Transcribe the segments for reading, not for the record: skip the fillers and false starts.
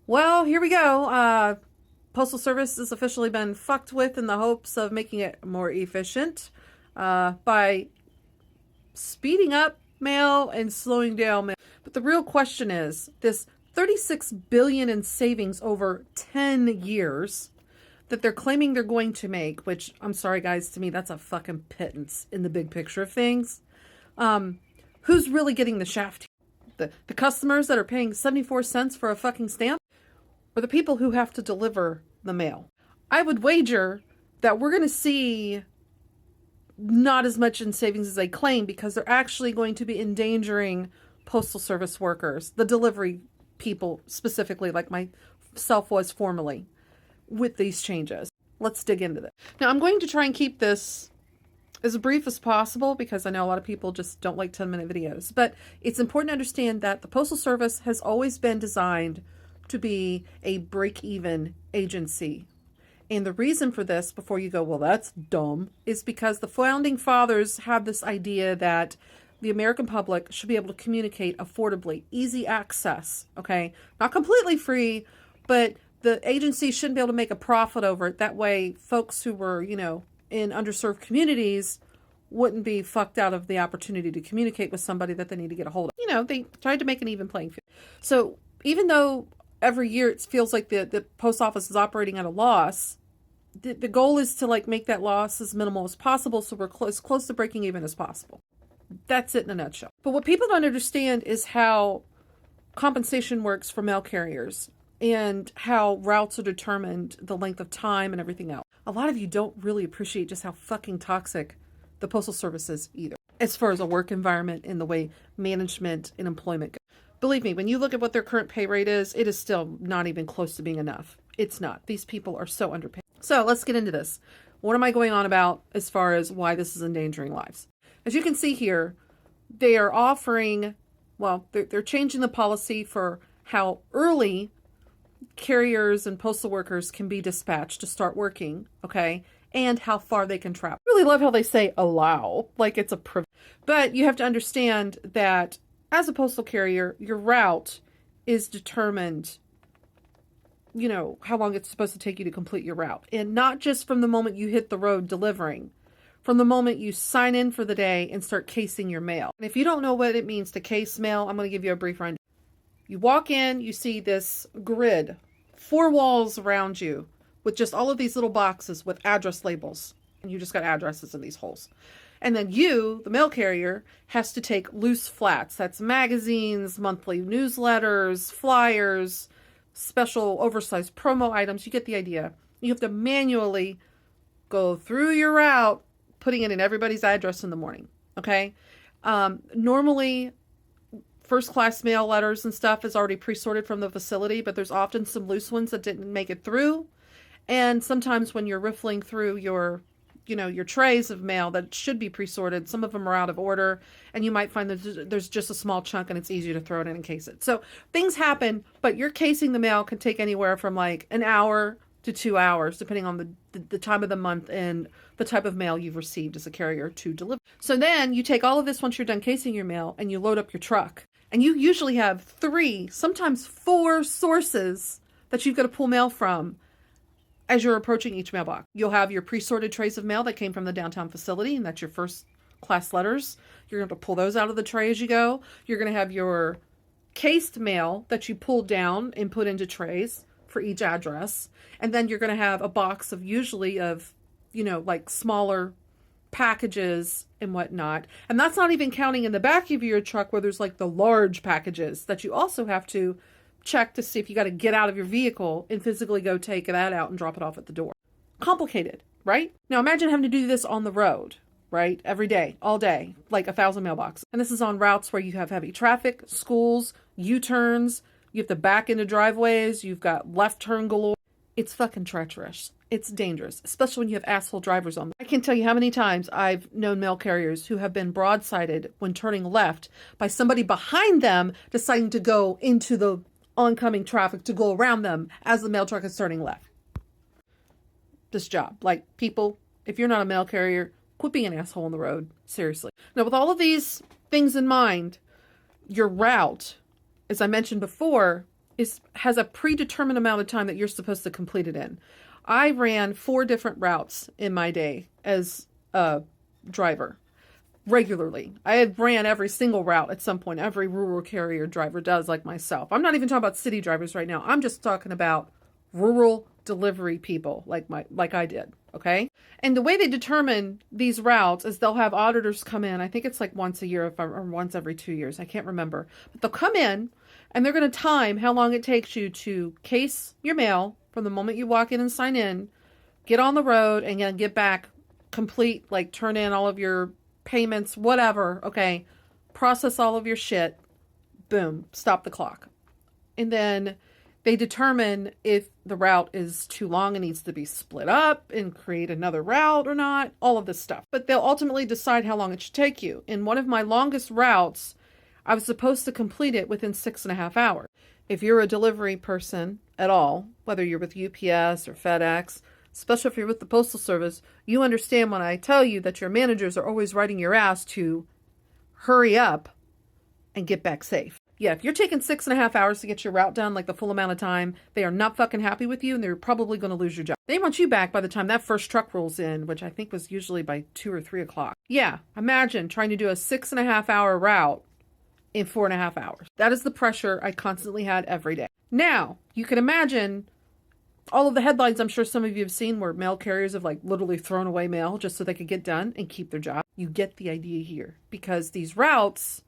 Well, here we go. Postal Service has officially been fucked with in the hopes of making it more efficient by speeding up mail and slowing down mail. But the real question is this 36 billion in savings over 10 years that they're claiming they're going to make, which I'm sorry guys, to me that's a fucking pittance in the big picture of things. Who's really getting the shaft? The customers that are paying 74 cents for a fucking stamp? Or the people who have to deliver the mail? I would wager that we're going to see not as much in savings as they claim, because they're actually going to be endangering postal service workers, the delivery people specifically, like myself was formerly, with these changes. Let's dig into this. Now, I'm going to try and keep this as brief as possible because I know a lot of people just don't like 10-minute videos. But it's important to understand that the Postal Service has always been designed to be a break-even agency. And the reason for this, before you go, well, that's dumb, is because the founding fathers had this idea that the American public should be able to communicate affordably, easy access, okay? Not completely free, but the agency shouldn't be able to make a profit over it. That way, folks who were, in underserved communities wouldn't be fucked out of the opportunity to communicate with somebody that they need to get a hold of. They tried to make an even playing field. So even though every year it feels like the post office is operating at a loss, the goal is to make that loss as minimal as possible, so we're as close to breaking even as possible. That's it in a nutshell. But what people don't understand is how compensation works for mail carriers and how routes are determined, the length of time and everything else. A lot of you don't really appreciate just how fucking toxic the Postal Service is either, as far as a work environment and the way management and employment go. Believe me, when you look at what their current pay rate is, it is still not even close to being enough. It's not. These people are so underpaid. So let's get into this. What am I going on about as far as why this is endangering lives? As you can see here, they are offering, they're changing the policy for how early carriers and postal workers can be dispatched to start working, okay? And how far they can travel. I really love how they say allow, like it's a privilege. But you have to understand that as a postal carrier, your route is determined, how long it's supposed to take you to complete your route. And not just from the moment you hit the road delivering, from the moment you sign in for the day and start casing your mail. And if you don't know what it means to case mail, I'm going to give you a brief rundown. You walk in, you see this grid, 4 walls around you, with just all of these little boxes with address labels. And you just got addresses in these holes. And then you, the mail carrier, has to take loose flats. That's magazines, monthly newsletters, flyers, special oversized promo items. You get the idea. You have to manually go through your route, putting it in everybody's address in the morning. Okay? Normally, first class mail letters and stuff is already pre-sorted from the facility, but there's often some loose ones that didn't make it through. And sometimes when you're riffling through your trays of mail that should be pre-sorted, some of them are out of order, and you might find that there's just a small chunk and it's easier to throw it in and case it. So things happen, but your casing the mail can take anywhere from an hour to 2 hours, depending on the time of the month and the type of mail you've received as a carrier to deliver. So then you take all of this once you're done casing your mail and you load up your truck. And you usually have 3, sometimes 4 sources that you've got to pull mail from as you're approaching each mailbox. You'll have your pre-sorted trays of mail that came from the downtown facility, and that's your first class letters. You're going to pull those out of the tray as you go. You're going to have your cased mail that you pull down and put into trays for each address. And then you're going to have a box of smaller packages and whatnot. And that's not even counting in the back of your truck where there's the large packages that you also have to check to see if you got to get out of your vehicle and physically go take that out and drop it off at the door. Complicated, right? Now imagine having to do this on the road, right? Every day, all day, 1,000 mailboxes. And this is on routes where you have heavy traffic, schools, U-turns, you have to back into driveways, you've got left turn galore. It's fucking treacherous. It's dangerous, especially when you have asshole drivers on them. I can't tell you how many times I've known mail carriers who have been broadsided when turning left by somebody behind them deciding to go into the oncoming traffic to go around them as the mail truck is turning left. This job. People, if you're not a mail carrier, quit being an asshole on the road. Seriously. Now, with all of these things in mind, your route, as I mentioned before, has a predetermined amount of time that you're supposed to complete it in. I ran 4 different routes in my day as a driver regularly. I had ran every single route at some point. Every rural carrier driver does, like myself. I'm not even talking about city drivers right now. I'm just talking about rural delivery people like I did. Okay. And the way they determine these routes is they'll have auditors come in. I think it's like once a year or once every 2 years. I can't remember. But they'll come in and they're going to time how long it takes you to case your mail from the moment you walk in and sign in, get on the road, and then get back complete, like turn in all of your payments, whatever. Okay. Process all of your shit. Boom. Stop the clock. And then they determine if the route is too long and needs to be split up and create another route or not, all of this stuff. But they'll ultimately decide how long it should take you. In one of my longest routes, I was supposed to complete it within 6.5 hours. If you're a delivery person at all, whether you're with UPS or FedEx, especially if you're with the Postal Service, you understand when I tell you that your managers are always writing your ass to hurry up and get back safe. Yeah, if you're taking 6.5 hours to get your route done, like the full amount of time, they are not fucking happy with you and they're probably going to lose your job. They want you back by the time that first truck rolls in, which I think was usually by 2 or 3 o'clock. Yeah, imagine trying to do a 6.5 hour route in 4.5 hours. That is the pressure I constantly had every day. Now, you can imagine all of the headlines I'm sure some of you have seen where mail carriers have like literally thrown away mail just so they could get done and keep their job. You get the idea here because these routes,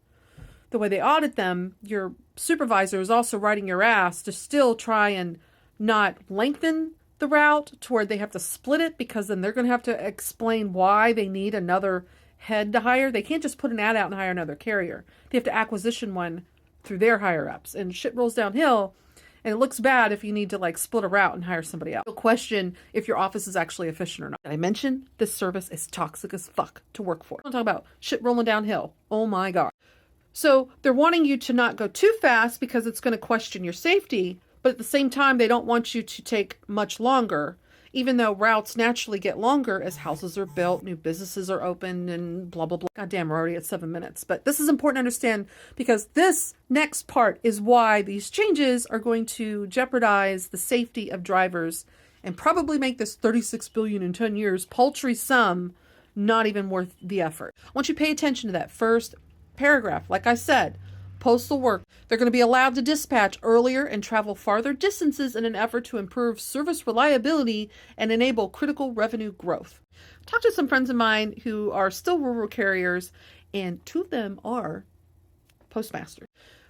the way they audit them, your supervisor is also writing your ass to still try and not lengthen the route to where they have to split it because then they're going to have to explain why they need another head to hire. They can't just put an ad out and hire another carrier. They have to acquisition one through their higher ups and shit rolls downhill. And it looks bad if you need to like split a route and hire somebody else. You'll question if your office is actually efficient or not. I mentioned this service is toxic as fuck to work for. I'm talking about shit rolling downhill. Oh my God. So they're wanting you to not go too fast because it's going to question your safety. But at the same time, they don't want you to take much longer, even though routes naturally get longer as houses are built, new businesses are opened, and blah, blah, blah. Goddamn, we're already at 7 minutes. But this is important to understand because this next part is why these changes are going to jeopardize the safety of drivers and probably make this $36 billion in 10 years paltry sum not even worth the effort. I want you to pay attention to that first paragraph. Like I said, postal work. They're going to be allowed to dispatch earlier and travel farther distances in an effort to improve service reliability and enable critical revenue growth. I talked to some friends of mine who are still rural carriers, and 2 of them are postmasters.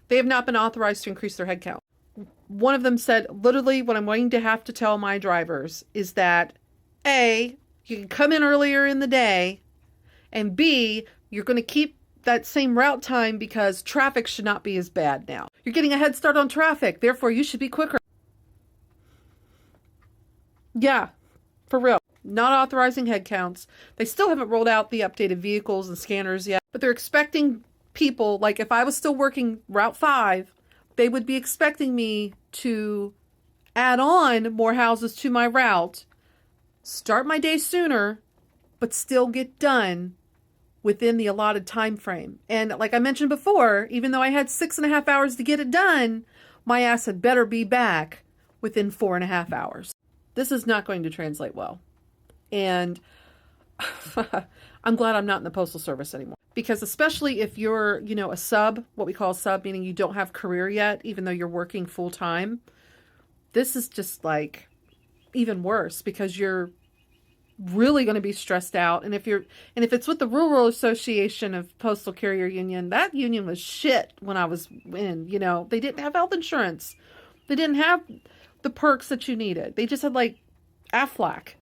They have not been authorized to increase their headcount. One of them said, literally, what I'm going to have to tell my drivers is that A, you can come in earlier in the day, and B, you're going to keep that same route time because traffic should not be as bad now. You're getting a head start on traffic, therefore you should be quicker. Yeah, for real. Not authorizing headcounts. They still haven't rolled out the updated vehicles and scanners yet, but they're expecting people, like if I was still working Route 5, they would be expecting me to add on more houses to my route, start my day sooner, but still get done within the allotted time frame. And like I mentioned before, even though I had 6.5 hours to get it done, my ass had better be back within 4.5 hours. This is not going to translate well. And I'm glad I'm not in the Postal Service anymore. Because especially if you're, a sub, what we call a sub, meaning you don't have career yet, even though you're working full time, this is just like even worse because you're really going to be stressed out. And if it's with the Rural Association of Postal Carrier Union, that union was shit when I was in, they didn't have health insurance. They didn't have the perks that you needed. They just had like Aflac.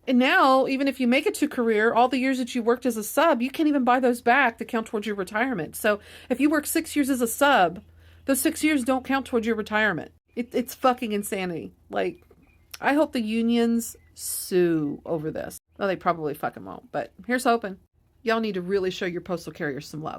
And now, even if you make it to career, all the years that you worked as a sub, you can't even buy those back to count towards your retirement. So if you work 6 years as a sub, those 6 years don't count towards your retirement. It's fucking insanity. Like, I hope the unions sue over this. Well, they probably fucking won't, but here's hoping. Y'all need to really show your postal carriers some love.